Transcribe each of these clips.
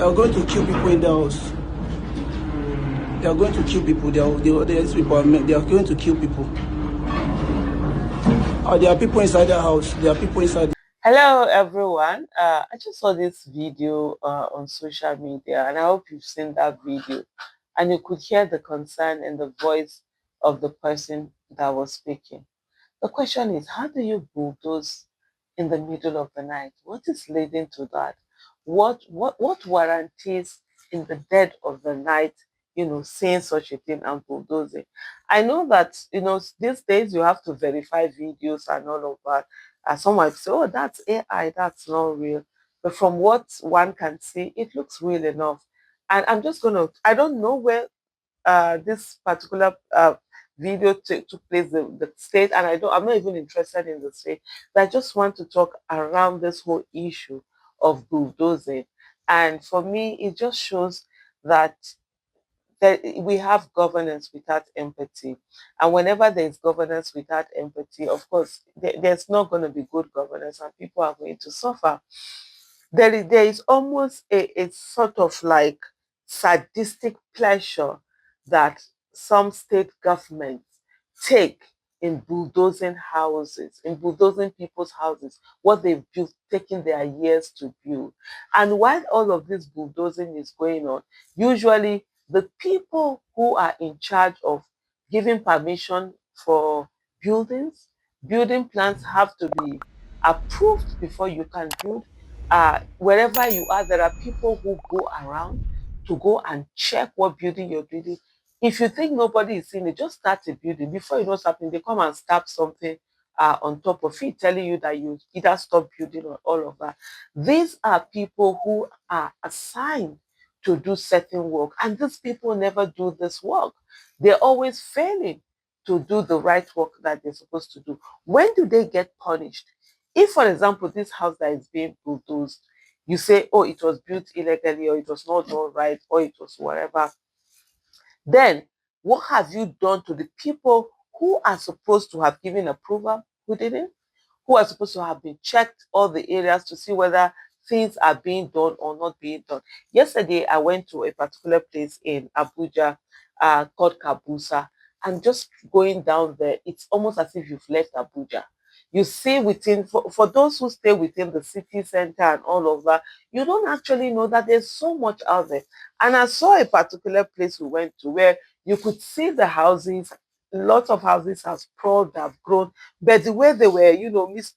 are going to kill people in the house. They are going to kill people. These people they are going to kill people. There are people inside the house. There are people inside. Hello everyone. I just saw this video on social media, and I hope you've seen that video and you could hear the concern in the voice of the person that was speaking. The question is, how do you bulldoze in the middle of the night? What is leading to that? What warranties in the dead of the night, seeing such a thing and bulldozing? I know that, these days you have to verify videos and all of that. Some might say, oh, that's AI, that's not real. But from what one can see, it looks real enough. And I don't know where this particular video took place, the state, and I'm not even interested in the state, but I just want to talk around this whole issue of bulldozing. And for me, it just shows that we have governance without empathy. And whenever there's governance without empathy, of course, there's not going to be good governance and people are going to suffer. There is almost a sort of like sadistic pleasure that some state governments take in bulldozing houses, in bulldozing people's houses, what they've built, taking their years to build. And while all of this bulldozing is going on, usually the people who are in charge of giving permission for buildings, building plans have to be approved before you can build. Wherever you are, there are people who go around to go and check what building you're building. If you think nobody is seeing it, just start a building. Before you know something, they come and stab something on top of it, telling you that you either stop building or all of that. These are people who are assigned to do certain work, and these people never do this work. They're always failing to do the right work that they're supposed to do. When do they get punished? If, for example, this house that is being bulldozed, you say, oh, it was built illegally, or it was not done right, or it was whatever, then what have you done to the people who are supposed to have given approval, who didn't? Who are supposed to have been checked all the areas to see whether things are being done or not being done. Yesterday, I went to a particular place in Abuja called Kabusa, and just going down there, it's almost as if you've left Abuja. You see for those who stay within the city center and all of that, you don't actually know that there's so much out there. And I saw a particular place we went to where you could see the houses. Lots of houses have sprawled, have grown, but the way they were,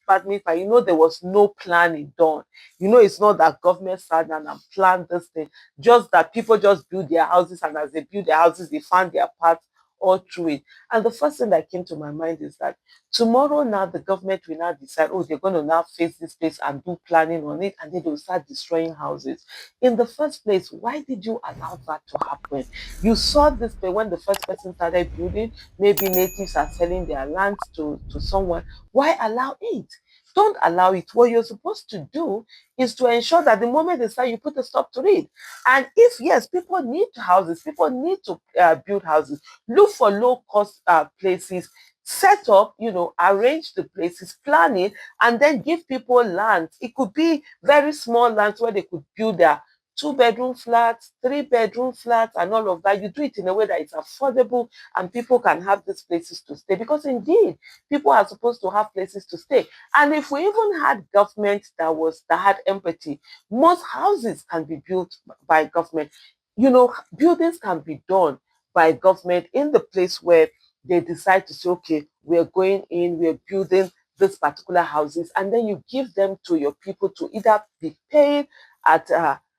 pardon me, there was no planning done. It's not that government sat down and planned this thing, just that people just build their houses, and as they build their houses, they found their path all through it. And the first thing that came to my mind is that tomorrow now the government will now decide, oh, they're going to now face this place and do planning on it, and then they'll start destroying houses. In the first place, why did you allow that to happen? You saw this when the first person started building, maybe natives are selling their lands to someone. Why allow it? Don't allow it. What you're supposed to do is to ensure that the moment they start, you put a stop to it. And if, yes, people need houses, people need to build houses, look for low cost places, set up, arrange the places, plan it, and then give people land. It could be very small lands where they could build their 2-bedroom flats, 3-bedroom flats, and all of that. You do it in a way that it's affordable and people can have these places to stay, because indeed people are supposed to have places to stay. And if we even had government that had empathy, most houses can be built by government. Buildings can be done by government in the place where they decide to say, okay, we're going in, we're building this particular houses, and then you give them to your people to either be paid at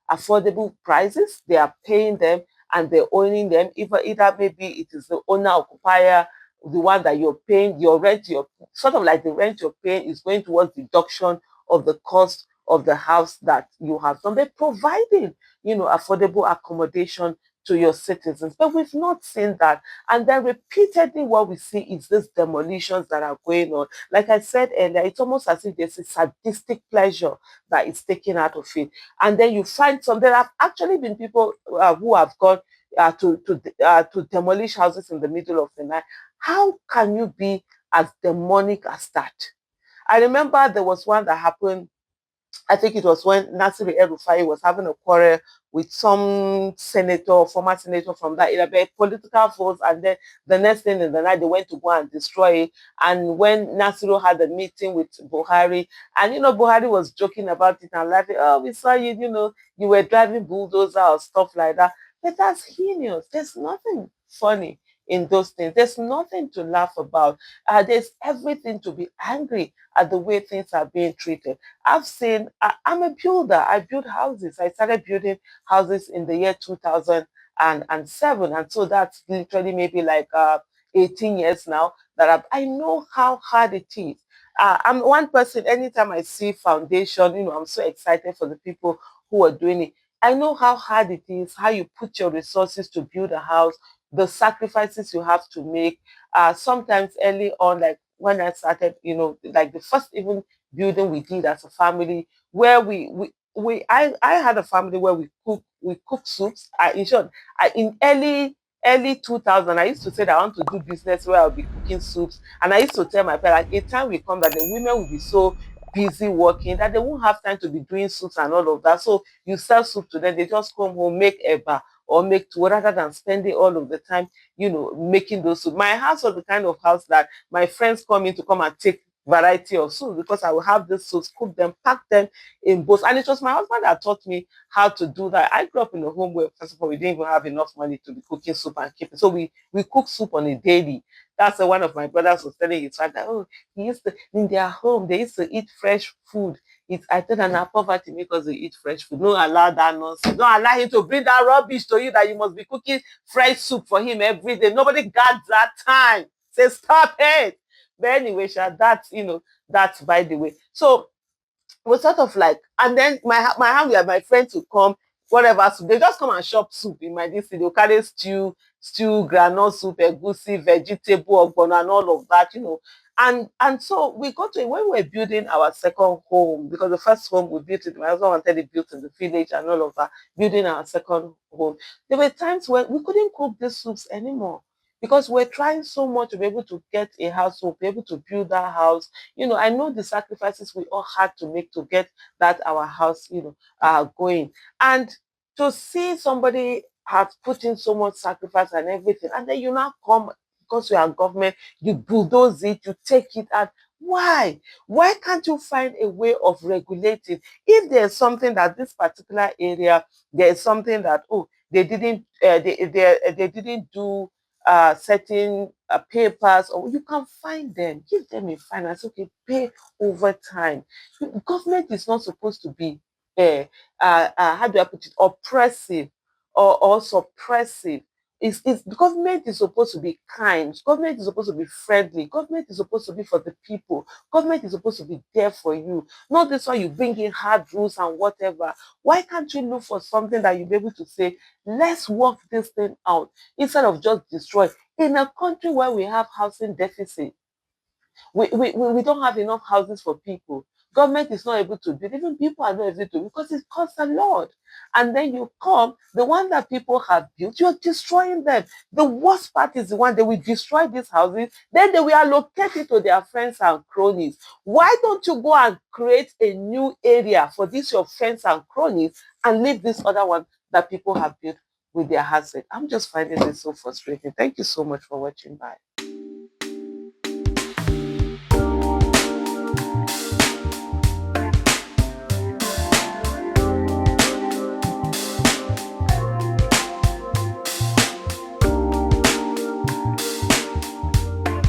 affordable prices. They are paying them and they're owning them. Either maybe it is the owner occupier, the one that you're paying, your rent, your sort of like the rent you're paying is going towards deduction of the cost of the house that you have done. They're providing, affordable accommodation to your citizens. But we've not seen that. And then repeatedly what we see is these demolitions that are going on. Like I said earlier, it's almost as if there's a sadistic pleasure that is taken out of it. And then you find there have actually been people who have gone to demolish houses in the middle of the night. How can you be as demonic as that? I remember there was one that happened I think it was when Nasir El-Rufai was having a quarrel with some senator, former senator from that area, but political force, and then the next thing in the night, they went to go and destroy it. And when Nasiru had a meeting with Buhari, and Buhari was joking about it and laughing, oh, we saw you, you were driving bulldozer or stuff like that. But that's heinous. There's nothing funny in those things. There's nothing to laugh about. There's everything to be angry at the way things are being treated. I'm a builder. I build houses. I started building houses in the year 2007. And so that's literally maybe like 18 years now that I know how hard it is. I'm one person, anytime I see foundation, I'm so excited for the people who are doing it. I know how hard it is, how you put your resources to build a house, the sacrifices you have to make. Sometimes early on, like when I started, like the first even building we did as a family, where I had a family where we cook soups. In short, in early 2000, I used to say that I want to do business where I'll be cooking soups, and I used to tell my parents, like, a time will come that the women will be so busy working that they won't have time to be doing soups and all of that. So you sell soup to them, they just come home, make eba or make two, rather than spending all of the time, making those soup. My house was the kind of house that my friends come in to come and take variety of soup, because I will have these soups, cook them, pack them in both. And it was my husband that taught me how to do that. I grew up in a home where, first of all, we didn't even have enough money to be cooking soup and keeping. So we cook soup on a daily. That's why one of my brothers was telling his father, oh, he used to, in their home, they used to eat fresh food. I told her, poverty make us eat fresh food. No allow that nonsense. Don't allow him to bring that rubbish to you that you must be cooking fresh soup for him every day. Nobody got that time. Say, stop it. But anyway, that's by the way. So was sort of like, and then my family and my friends would come, whatever soup, they just come and shop soup in my this they'll carry stew, groundnut soup, egusi, vegetable, ogbono, and all of that. And so we got to, when we were building our second home, because the first home we built it, my husband wanted it built in the village and all of that, building our second home. There were times when we couldn't cook these soups anymore, because we're trying so much to be able to get a house, to be able to build that house. I know the sacrifices we all had to make to get that our house, going. And to see somebody has put in so much sacrifice and everything, and then you now come, because you are government, you bulldoze it, you take it out. Why? Why can't you find a way of regulating? If there's something that this particular area, there's something that, oh, they didn't do certain papers, or you can find them, give them a finance, okay, pay over time. Government is not supposed to be how do I put it, oppressive or suppressive. The government is supposed to be kind. Government is supposed to be friendly. Government is supposed to be for the people. Government is supposed to be there for you. Not this one you bring in hard rules and whatever. Why can't you look for something that you'll be able to say, let's work this thing out, instead of just destroy? In a country where we have housing deficit, we don't have enough houses for people. Government is not able to build. Even people are not able to, because it costs a lot. And then you come, the one that people have built, you're destroying them. The worst part is the one that will destroy these houses, then they will allocate it to their friends and cronies. Why don't you go and create a new area for these your friends and cronies, and leave this other one that people have built with their husband? I'm just finding this so frustrating. Thank you so much for watching. Bye.